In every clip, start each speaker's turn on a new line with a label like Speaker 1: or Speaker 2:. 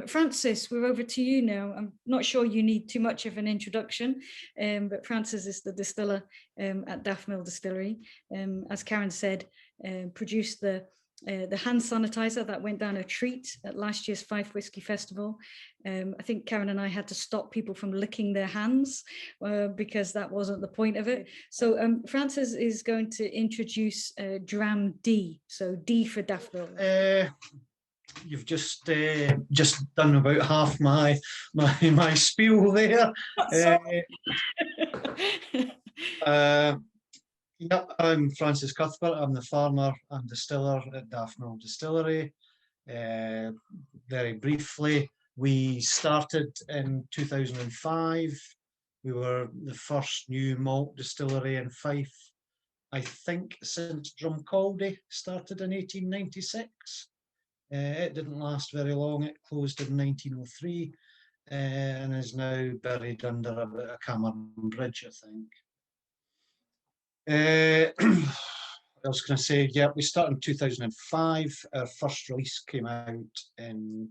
Speaker 1: Francis, we're over to you now. I'm not sure you need too much of an introduction, but Francis is the distiller at Daftmill Distillery. As Karen said, produced the hand sanitizer that went down a treat at last year's Fife Whisky Festival. I think Karen and I had to stop people from licking their hands because that wasn't the point of it. So Francis is going to introduce Dram D, so D for Daftmill.
Speaker 2: You've just done about half my spiel there. Yeah, I'm Francis Cuthbert. I'm the farmer and distiller at Daftmill Distillery. Very briefly, we started in 2005. We were the first new malt distillery in Fife, I think, since Drumcaldy started in 1896. It didn't last very long. It closed in 1903 and is now buried under a Cameron Bridge, I think. I was going to say, yeah, we started in 2005. Our first release came out in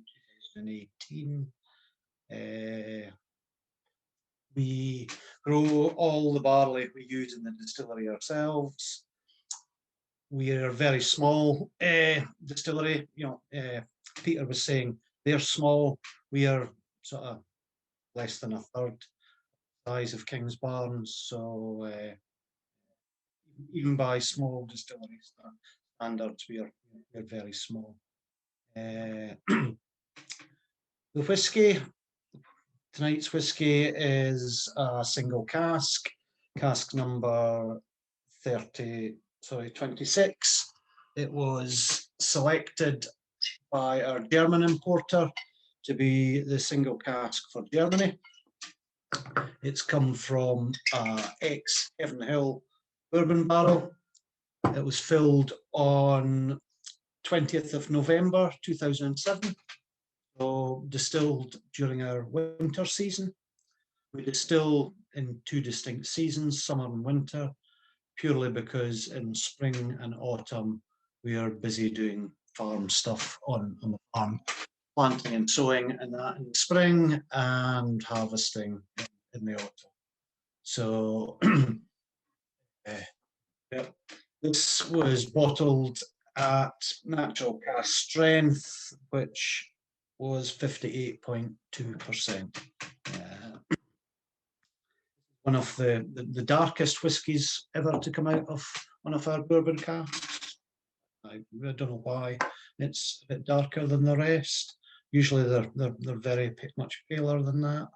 Speaker 2: 2018. We grow all the barley we use in the distillery ourselves. We are a very small distillery. Peter was saying they're small. We are sort of less than a third size of Kingsbarns. So even by small distillery standards, we're very small. The whiskey, tonight's whiskey is a single cask number 26. It was selected by our German importer to be the single cask for Germany. It's come from ex-Heaven Hill bourbon barrel. It was filled on 20th of November 2007, so distilled during our winter season. We distill in two distinct seasons, summer and winter, purely because in spring and autumn we are busy doing farm stuff on the farm, planting and sowing and that in the spring and harvesting in the autumn. So yeah, this was bottled at natural cask strength, which was 58.2%. One of the darkest whiskies ever to come out of one of our bourbon casks. I don't know why it's a bit darker than the rest. Usually they're very much paler than that.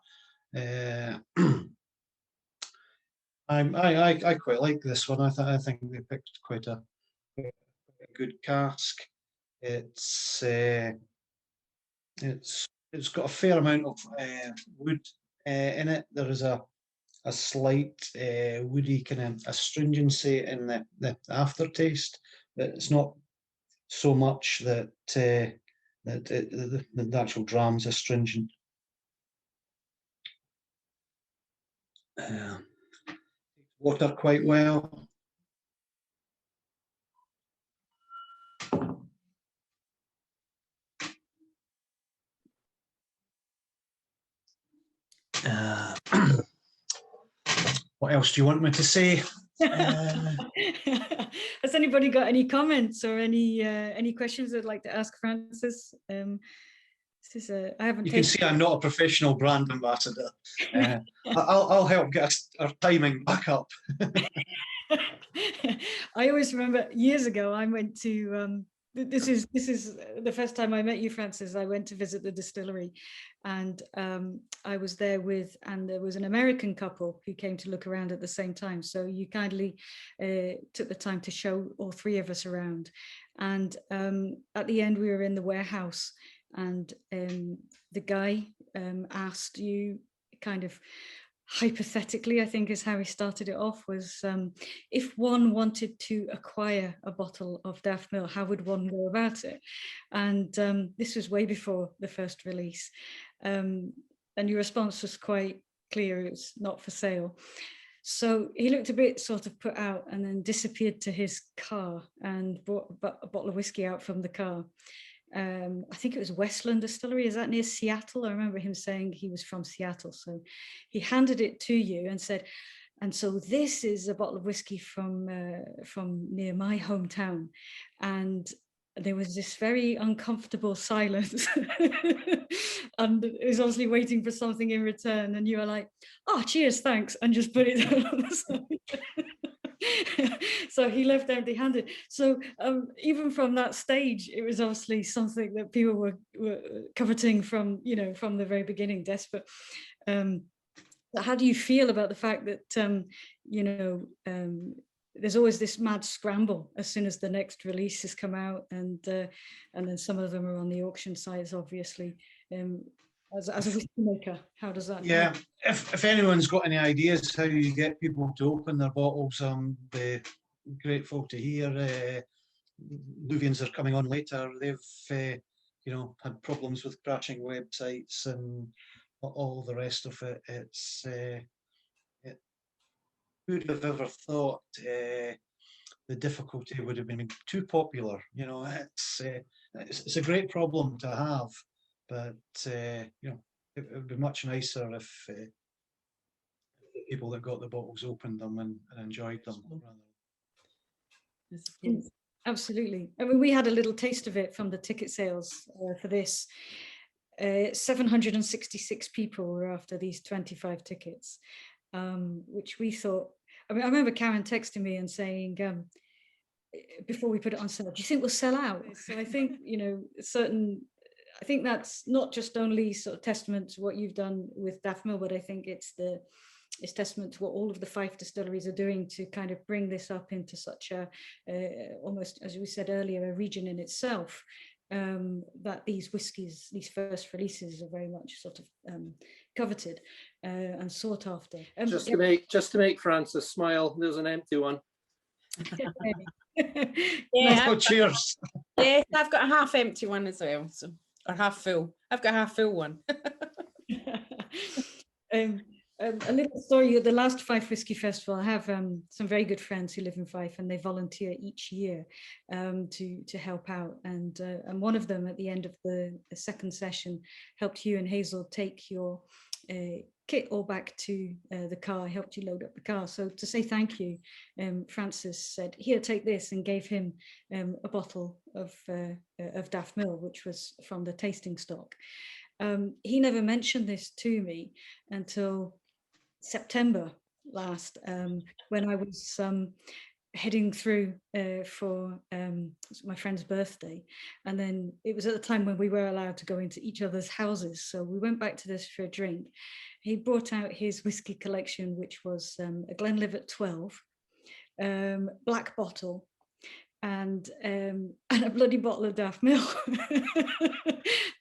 Speaker 2: I quite like this one. I think they picked quite a good cask. It's got a fair amount of wood in it. There is a slight woody kind of astringency in the aftertaste, but it's not so much that the actual dram's astringent. Water quite well. What else do you want me to say?
Speaker 1: Has anybody got any comments or any questions they'd like to ask Francis? I haven't.
Speaker 2: You can see I'm not a professional brand ambassador. I'll help get our timing back up.
Speaker 1: I always remember years ago I went to. This is the first time I met you, Francis. I went to visit the distillery, and I was there and there was an American couple who came to look around at the same time. So you kindly took the time to show all three of us around. And at the end, we were in the warehouse, and the guy asked you kind of hypothetically, I think is how he started it off, was if one wanted to acquire a bottle of Daftmill, how would one go about it? And this was way before the first release. And your response was quite clear, it's not for sale. So he looked a bit sort of put out and then disappeared to his car and brought a bottle of whiskey out from the car. I think it was Westland Distillery. Is that near Seattle? I remember him saying he was from Seattle. So he handed it to you and said, and so this is a bottle of whiskey from near my hometown. And there was this very uncomfortable silence. And it was obviously waiting for something in return. And you were like, oh, cheers, thanks. And just put it down on the side. So he left empty-handed. So even from that stage, it was obviously something that people were coveting from, from the very beginning, desperate. How do you feel about the fact that, there's always this mad scramble as soon as the next release has come out, and then some of them are on the auction sites, obviously. As a whiskey maker, how does that?
Speaker 2: Yeah, if anyone's got any ideas how you get people to open their bottles, I'm grateful to hear. Luvians are coming on later. They've had problems with crashing websites and all the rest of it. It's who'd have ever thought the difficulty would have been too popular? It's a great problem to have, but it would be much nicer if the people that got the bottles opened them and enjoyed them.
Speaker 1: Absolutely. I mean, we had a little taste of it from the ticket sales for this. 766 people were after these 25 tickets, which we thought, I remember Karen texting me and saying, before we put it on sale, do you think we'll sell out? So I think, I think that's not just only sort of testament to what you've done with Daftmill, but I think it's testament to what all of the Fife distilleries are doing to kind of bring this up into such a, almost, as we said earlier, a region in itself, that these whiskies, these first releases are very much sort of coveted and sought after.
Speaker 3: Just to make Francis smile, there's an empty one.
Speaker 1: Yeah.
Speaker 2: Oh, cheers.
Speaker 4: Yeah, I've got a half empty one as well, so, or half full. I've got a half full one.
Speaker 1: A little story at the last Fife Whisky Festival. I have some very good friends who live in Fife, and they volunteer each year to help out. And one of them, at the end of the second session, helped you and Hazel take your kit all back to the car, helped you load up the car. So to say thank you, Francis said, here, take this, and gave him a bottle of Daftmill, which was from the tasting stock. He never mentioned this to me until September last, when I was heading through for my friend's birthday. And then it was at the time when we were allowed to go into each other's houses. So we went back to this for a drink. He brought out his whiskey collection, which was a Glenlivet 12, black bottle, and a bloody bottle of Daftmill.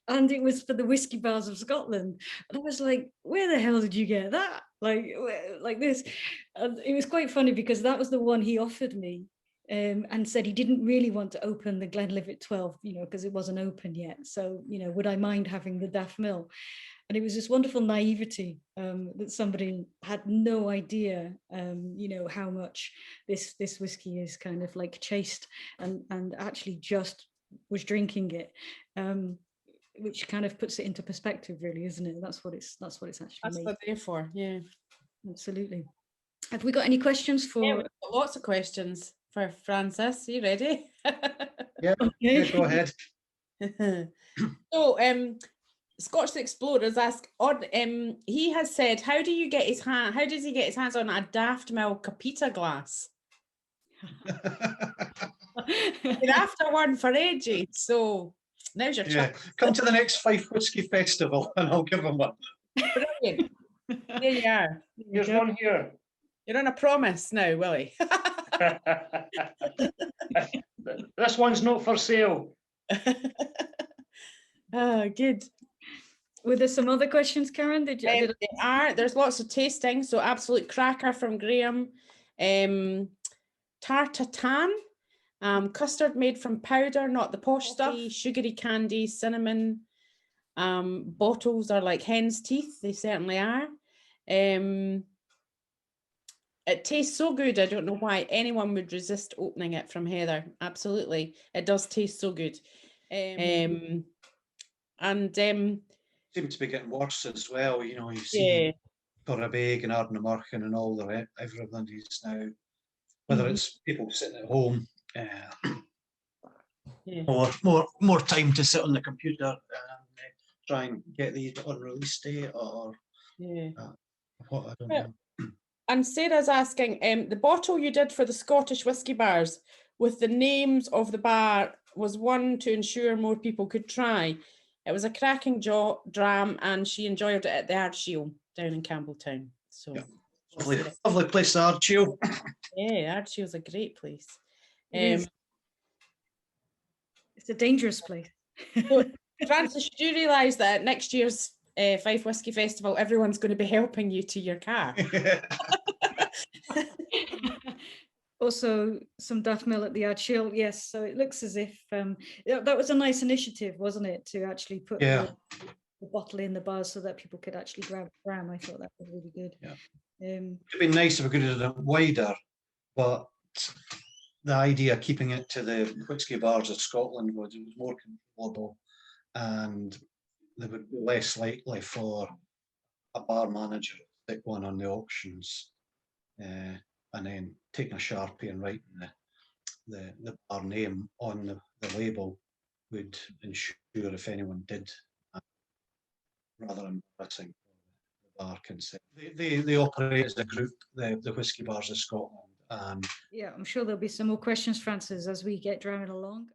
Speaker 1: And it was for the whiskey bars of Scotland. And I was like, where the hell did you get that? Like this. And it was quite funny because that was the one he offered me, and said he didn't really want to open the Glenlivet 12, because it wasn't open yet. So, would I mind having the Daftmill? And it was this wonderful naivety that somebody had no idea, how much this whiskey is kind of like chased, and actually just was drinking it, which kind of puts it into perspective, really, isn't it? That's what it's actually
Speaker 4: That's
Speaker 1: made.
Speaker 4: what they're for. Yeah,
Speaker 1: absolutely. Have we got any questions for?
Speaker 4: Yeah, we've got lots of questions for Francis. Are you ready?
Speaker 2: Yeah,
Speaker 1: Okay.
Speaker 2: yeah, go ahead.
Speaker 4: So, Scotch the Explorers ask, he has said, how does he get his hands on a Daftmill Capita glass? Been after one for ages, so now's your chance.
Speaker 2: Come to the next Fife Whisky Festival and I'll give them one.
Speaker 4: Brilliant. There you are.
Speaker 5: Here's one here.
Speaker 4: You're on a promise now, Willie.
Speaker 5: This one's not for sale.
Speaker 4: Oh, good.
Speaker 1: Were there some other questions, Karen?
Speaker 4: There's lots of tasting. So absolute cracker from Graham. Tartatan, custard made from powder, not the posh stuff. Sugary candy, cinnamon. Bottles are like hen's teeth. They certainly are. It tastes so good. I don't know why anyone would resist opening it from Heather. Absolutely. It does taste so good. And
Speaker 2: Seems to be getting worse as well. You know, you see
Speaker 4: yeah,
Speaker 2: Corabeg and Ardnamurchan and all the everyone is now, whether it's people sitting at home,
Speaker 4: yeah.
Speaker 2: more time to sit on the computer and try and get these on release date or
Speaker 4: Yeah.
Speaker 2: what, I don't
Speaker 4: Yeah.
Speaker 2: know.
Speaker 4: And Sarah's asking, the bottle you did for the Scottish whisky bars with the names of the bar was one to ensure more people could try. It was a cracking dram and she enjoyed it at the Ardshiel down in Campbelltown. So
Speaker 2: Yeah. Lovely place, the Ardshiel.
Speaker 4: yeah, Ardshiel's a great place.
Speaker 1: It is. It's a dangerous place.
Speaker 4: So, Francis, should you realise that at next year's Fife Whisky Festival, everyone's going to be helping you to your car?
Speaker 1: Also, some Daftmill at the Ardshiel, yes. So it looks as if that was a nice initiative, wasn't it, to actually put the bottle in the bars so that people could actually grab a dram. I thought that was really good.
Speaker 2: Yeah. It'd be nice if we could have done it wider, but the idea of keeping it to the whisky bars of Scotland was it was more controllable, and they would be less likely for a bar manager to stick one on the auctions and then taking a Sharpie and writing the bar name on the label would ensure if anyone did, rather than embarrassing the bar consent. They operate as a group, the Whisky Bars of Scotland.
Speaker 1: Yeah, I'm sure there'll be some more questions, Francis, as we get driving along.